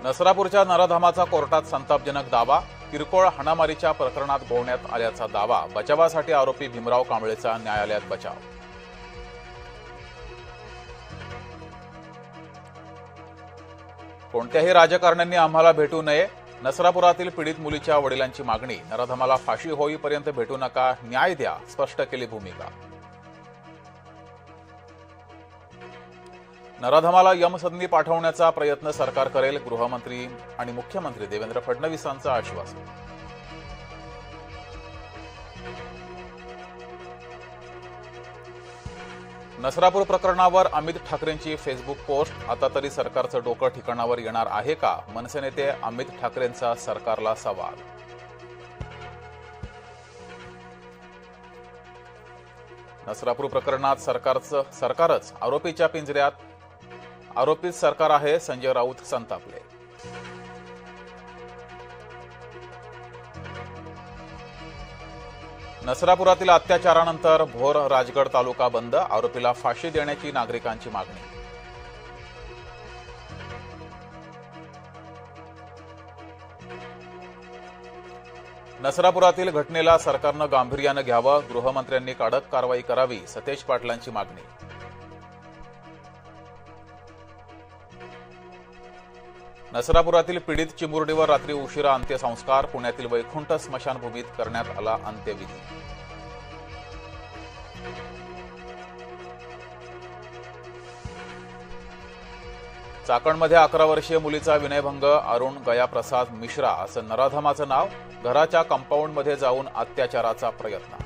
नसरापूरच्या नराधमाचा कोर्टात संतापजनक दावा. किरकोळ हाणामारीच्या प्रकरणात गोवण्यात आल्याचा दावा. बचावासाठी आरोपी भीमराव कांबळेचा न्यायालयात बचाव. कोणत्याही राजकारण्यांनी आम्हाला भेटू नये. नसरापुरातील पीडित मुलीच्या वडिलांची मागणी. नराधमाला फाशी होईपर्यंत भेटू नका, न्याय द्या, स्पष्ट केली भूमिका. नराधमाला यमसदनी पाठवण्याचा प्रयत्न सरकार करेल. गृहमंत्री आणि मुख्यमंत्री देवेंद्र फडणवीसांचं आश्वासन. नसरापूर प्रकरणावर अमित ठाकरेंची फेसबुक पोस्ट. आता तरी सरकारचं डोकं ठिकाणावर येणार आहे का? मनसे नेते अमित ठाकरेंचा सरकारला सवाल. नसरापूर प्रकरणात सरकारच आरोपीच्या पिंजऱ्यात. आरोपीत सरकार आहे. संजय राऊत संतापले. नसरापुरातील अत्याचारानंतर भोर राजगड तालुका बंद. आरोपीला फाशी देण्याची नागरिकांची मागणी. नसरापुरातील घटनेला सरकारनं गांभीर्यानं घ्यावं. गृहमंत्र्यांनी कडक कारवाई करावी. सतेज पाटलांची मागणी. नसरापुरातील पीडित चिमुरडीवर रात्री उशिरा अंत्यसंस्कार. पुण्यातील वैकुंठ स्मशानभूमीत करण्यात आला अंत्यविधी. चाकणमध्ये 11 वर्षीय मुलीचा विनयभंग. अरुण गयाप्रसाद मिश्रा असं नराधमाचं नाव. घराच्या कंपाऊंडमध्ये जाऊन अत्याचाराचा प्रयत्न.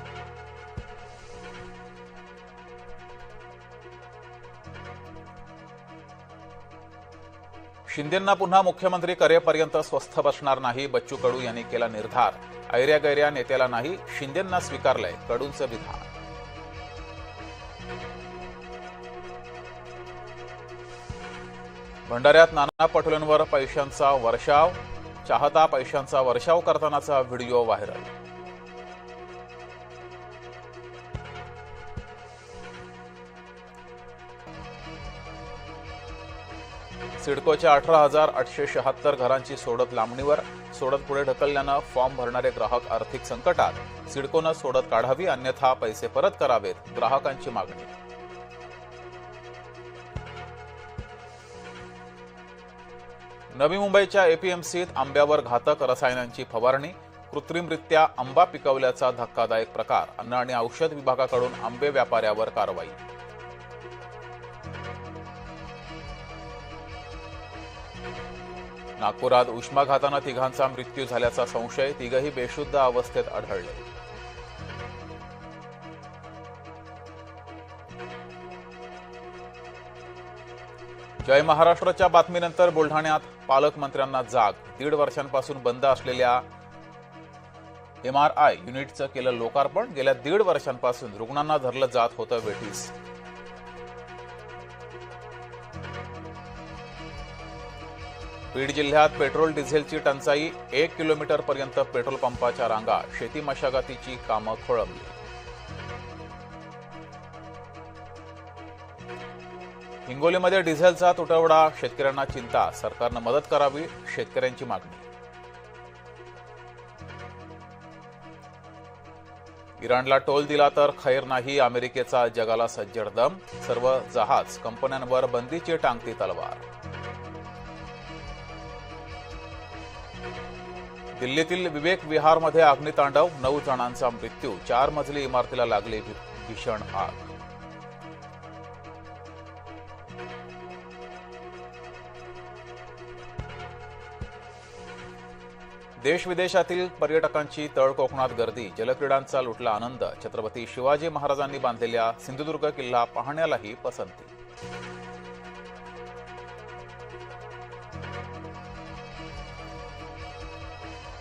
शिंदेंना पुन्हा मुख्यमंत्री करेपर्यंत स्वस्थ बसणार नाही. बच्चू कडू यांनी केला निर्धार. ऐर्या गैर्या नेत्याला नाही, शिंदेंना स्वीकारलंय कडूंचं विधान. भंडाऱ्यात नाना पटोलेंवर पैशांचा वर्षाव. चाहता पैशांचा वर्षाव करतानाचा व्हिडिओ व्हायरल. सिडकोच्या 18,876 घरांची सोडत लांबणीवर. सोडत पुढे ढकलल्यानं फॉर्म भरणारे ग्राहक आर्थिक संकटात. सिडकोनं सोडत काढावी, अन्यथा पैसे परत करावेत, ग्राहकांची मागणी. नवी मुंबईच्या एपीएमसीत आंब्यावर घातक रसायनांची फवारणी. कृत्रिमरित्या आंबा पिकवल्याचा धक्कादायक प्रकार. अन्न आणि औषध विभागाकडून आंबे व्यापाऱ्यावर कारवाई. नागपुरात उष्माघातानं तिघांचा मृत्यू झाल्याचा संशय. तिघही बेशुद्ध अवस्थेत आढळले. जय महाराष्ट्रच्या बातमीनंतर बुलढाण्यात पालकमंत्र्यांना जाग. 1.5 वर्षांपासून बंद असलेल्या MRI युनिटचं केलं लोकार्पण. गेल्या 1.5 वर्षांपासून रुग्णांना धरलं जात होतं वेठीस. बीड जिल्ह्यात पेट्रोल डिझेलची टंचाई. 1 किलोमीटरपर्यंत पेट्रोल पंपाच्या रांगा. शेती मशागतीची कामं खोळंबली. हिंगोलीमध्ये डिझेलचा तुटवडा. शेतकऱ्यांना चिंता. सरकारनं मदत करावी, शेतकऱ्यांची मागणी. इराणला टोल दिला तर खैर नाही. अमेरिकेचा जगाला सज्जड दम. सर्व जहाज कंपन्यांवर बंदीची टांगती तलवार. दिल्लीतील विवेक विहारमध्ये अग्नितांडव. 9 जणांचा मृत्यू. 4 मजली इमारतीला लागली भीषण आग. देश विदेशातील पर्यटकांची तळ कोकणात गर्दी. जलक्रीडांचा लुटला आनंद. छत्रपती शिवाजी महाराजांनी बांधलेल्या सिंधुदुर्ग किल्ला पाहण्यालाही पसंती.